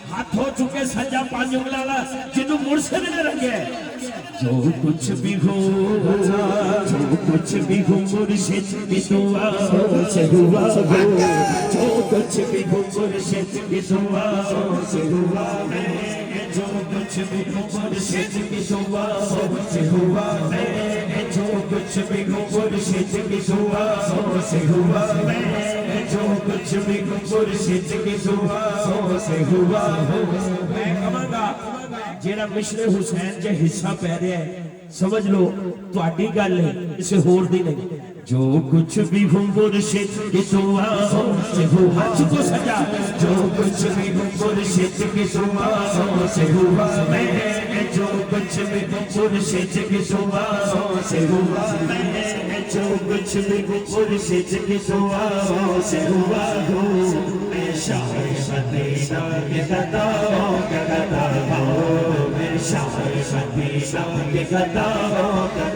ہاتھ ہو چکے سجا پانچ انگلا جنہوں مرشد نے رکھے جو کچھ بھی ہو مرشد کی دعا سے ہوا جو کچھ بھی ہو مرشد کی دعا سے ہوا جو کچھ بھی ہو مرشد کی دعا سے ہوا جو کچھ بھی ہو مرشد کی دعا سے ہوا جو کچھ بھی ہو مرشد کی دعا سے ہوا میں کہاں گا جیڑا مشر حسین جے حصہ پہ رہے ہیں سمجھ لو تو آٹی گل ہے اسے ہور دی نہیں جو کچھ بھی ہوں مرشد کی دعا سے ہوا کو سجا جو کچھ بھی ہوں مرشد کی دعا سے ہوا میں جو کچھ بھی ہوں مرشد کی دعا سے ہوا میں جو کچھ بھی ہوں مرشد کی دعا سے ہوا میں شاعر مدینہ کے گداؤں کا گدا میں شاعر مدینہ کے گداؤں کا